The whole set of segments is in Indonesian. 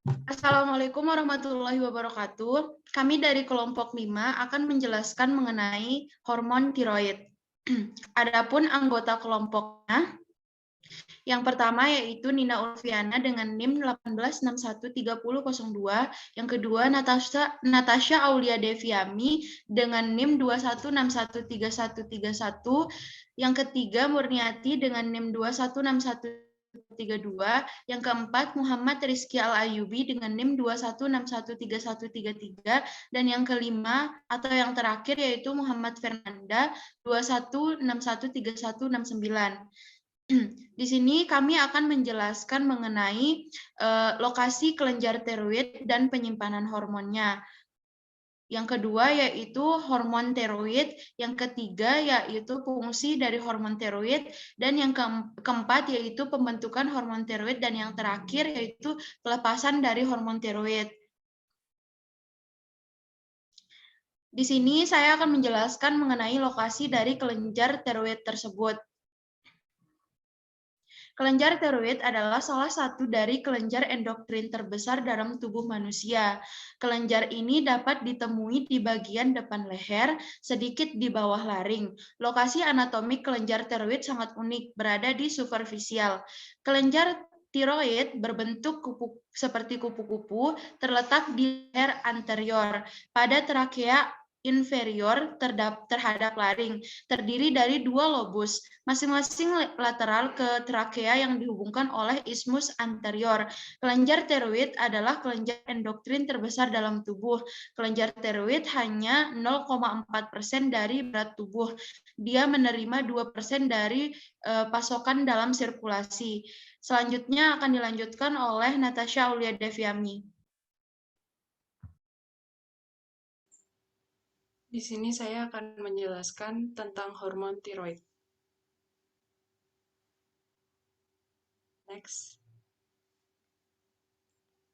Assalamualaikum warahmatullahi wabarakatuh. Kami dari kelompok 5 akan menjelaskan mengenai hormon tiroid. Adapun anggota kelompoknya, yang pertama yaitu Nina Ulfiana dengan NIM 1861302, yang kedua Natasha Aulia Deviami dengan NIM 2161331, yang ketiga Murniati dengan NIM 2161332, yang keempat Muhammad Rizky Al-Ayubi dengan NIM 216133133, dan yang kelima atau yang terakhir yaitu Muhammad Fernanda 2161369. Di sini kami akan menjelaskan mengenai lokasi kelenjar tiroid dan penyimpanan hormonnya. Yang kedua yaitu hormon tiroid, yang ketiga yaitu fungsi dari hormon tiroid, dan yang keempat yaitu pembentukan hormon tiroid, dan yang terakhir yaitu pelepasan dari hormon tiroid. Di sini saya akan menjelaskan mengenai lokasi dari kelenjar tiroid tersebut. Kelenjar tiroid adalah salah satu dari kelenjar endokrin terbesar dalam tubuh manusia. Kelenjar ini dapat ditemui di bagian depan leher, sedikit di bawah laring. Lokasi anatomik kelenjar tiroid sangat unik, berada di superficial. Kelenjar tiroid berbentuk seperti kupu-kupu, terletak di leher anterior. Pada trakea inferior terhadap laring, terdiri dari dua lobus, masing-masing lateral ke trakea yang dihubungkan oleh isthmus anterior. Kelenjar tiroid adalah kelenjar endokrin terbesar dalam tubuh. Kelenjar tiroid hanya 0,4% dari berat tubuh. Dia menerima 2% dari pasokan dalam sirkulasi. Selanjutnya akan dilanjutkan oleh Natasha Aulia Deviami. Di sini saya akan menjelaskan tentang hormon tiroid. Next.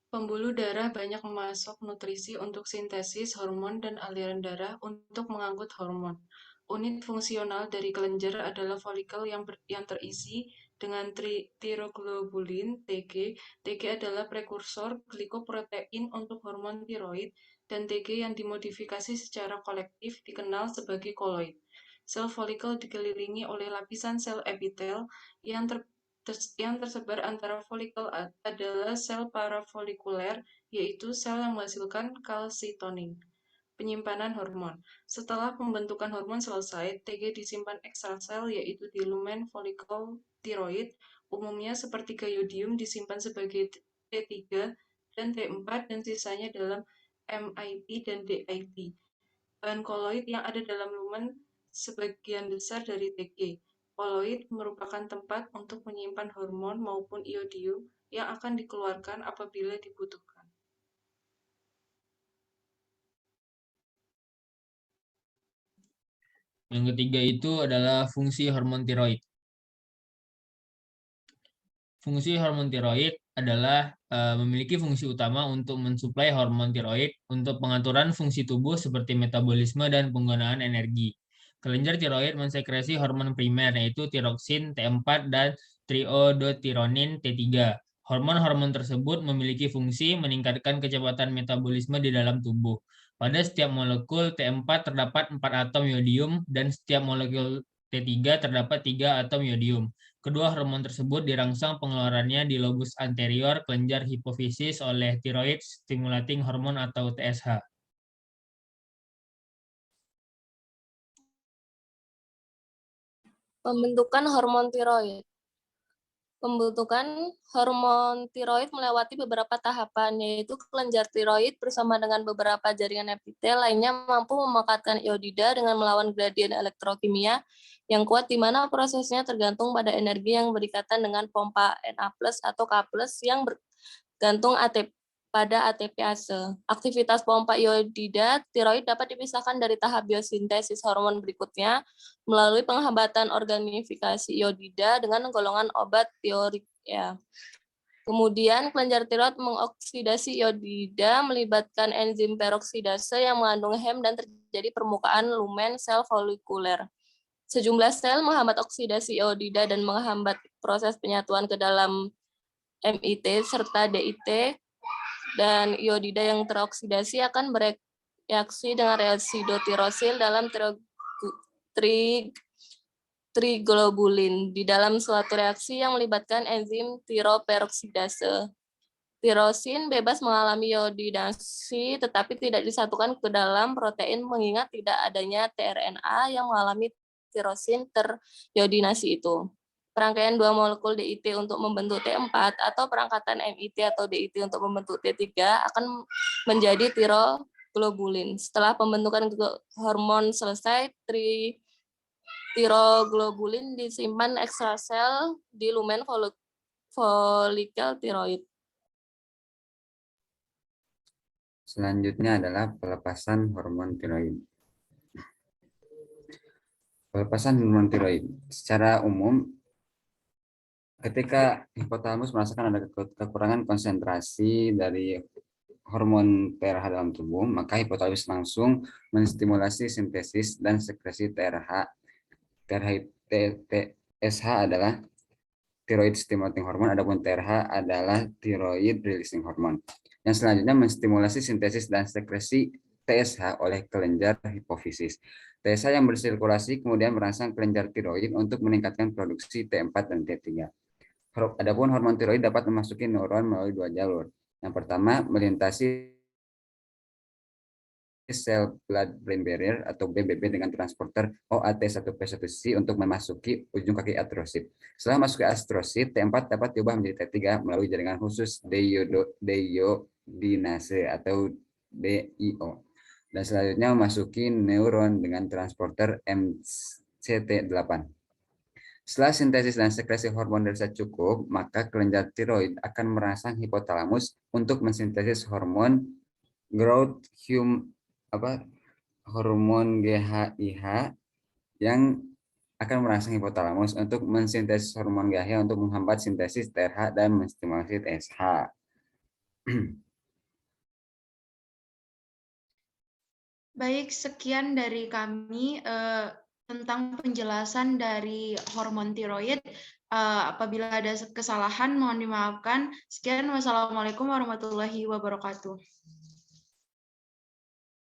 Pembuluh darah banyak memasok nutrisi untuk sintesis hormon dan aliran darah untuk mengangkut hormon. Unit fungsional dari kelenjar adalah folikel yang terisi dengan tiroglobulin Tg. Tg adalah prekursor glikoprotein untuk hormon tiroid, dan Tg yang dimodifikasi secara kolektif dikenal sebagai koloid. Sel folikel dikelilingi oleh lapisan sel epitel yang tersebar antara folikel adalah sel parafolikuler, yaitu sel yang menghasilkan kalsitonin. Penyimpanan hormon. Setelah pembentukan hormon selesai, Tg disimpan ekstrasel, yaitu di lumen folikel tiroid. Umumnya sepertiga yodium disimpan sebagai T3 dan T4 dan sisanya dalam MIP dan DIP. Bahan koloid yang ada dalam lumen sebagian besar dari Tg. Koloid merupakan tempat untuk menyimpan hormon maupun iodium yang akan dikeluarkan apabila dibutuhkan. Yang ketiga itu adalah fungsi hormon tiroid. Fungsi hormon tiroid adalah memiliki fungsi utama untuk mensuplai hormon tiroid untuk pengaturan fungsi tubuh seperti metabolisme dan penggunaan energi. Kelenjar tiroid mensekresi hormon primer yaitu tiroksin T4 dan triodotironin T3. Hormon-hormon tersebut memiliki fungsi meningkatkan kecepatan metabolisme di dalam tubuh. Pada setiap molekul T4 terdapat 4 atom yodium dan setiap molekul T3 terdapat 3 atom yodium. Kedua hormon tersebut dirangsang pengeluarannya di lobus anterior kelenjar hipofisis oleh thyroid stimulating hormone atau TSH. Pembentukan hormon tiroid. Pembentukan hormon tiroid melewati beberapa tahapan, yaitu kelenjar tiroid bersama dengan beberapa jaringan epitel lainnya mampu memekatkan iodida dengan melawan gradien elektrokimia yang kuat, di mana prosesnya tergantung pada energi yang berikatan dengan pompa Na+ atau K+ yang bergantung pada ATPase. Aktivitas pompa iodida tiroid dapat dipisahkan dari tahap biosintesis hormon berikutnya melalui penghambatan organifikasi iodida dengan golongan obat tiorik. Kemudian kelenjar tiroid mengoksidasi iodida melibatkan enzim peroksidase yang mengandung HEM dan terjadi permukaan lumen sel folikuler. Sejumlah sel menghambat oksidasi iodida dan menghambat proses penyatuan ke dalam MIT serta DIT dan iodida yang teroksidasi akan bereaksi dengan residu tirosil dalam triglobulin di dalam suatu reaksi yang melibatkan enzim tiroperoksidase. Tirosin bebas mengalami iodidasi tetapi tidak disatukan ke dalam protein mengingat tidak adanya tRNA yang mengalami tirosin teriodinasi itu. Perangkaian dua molekul DIT untuk membentuk T4 atau perangkatan MIT atau DIT untuk membentuk T3 akan menjadi tiroglobulin. Setelah pembentukan hormon selesai, tiroglobulin disimpan ekstrasel di lumen folikel tiroid. Selanjutnya adalah pelepasan hormon tiroid. Pelepasan hormon tiroid. Secara umum, ketika hipotalamus merasakan ada kekurangan konsentrasi dari hormon TRH dalam tubuh, maka hipotalamus langsung menstimulasi sintesis dan sekresi TRH. TSH adalah thyroid stimulating hormone, adapun TRH adalah thyroid releasing hormone. Yang selanjutnya menstimulasi sintesis dan sekresi TSH oleh kelenjar hipofisis. TSH yang bersirkulasi kemudian merangsang kelenjar tiroid untuk meningkatkan produksi T4 dan T3. Adapun hormon tiroid dapat memasuki neuron melalui dua jalur. Yang pertama, melintasi sel blood-brain barrier atau BBB dengan transporter OAT1P1C untuk memasuki ujung kaki atrosit. Setelah masuk ke atrosit, T4 dapat diubah menjadi T3 melalui jaringan khusus deiodinase atau DIO. Dan selanjutnya memasuki neuron dengan transporter MCT8. Setelah sintesis dan sekresi hormon dirasa cukup, maka kelenjar tiroid akan merangsang hipotalamus untuk mensintesis hormon hormon GHIH yang akan merangsang hipotalamus untuk mensintesis hormon GHIH untuk menghambat sintesis TRH dan menstimulasi TSH. Baik, sekian dari kami tentang penjelasan dari hormon tiroid. Apabila ada kesalahan, mohon dimaafkan. Sekian, wassalamualaikum warahmatullahi wabarakatuh.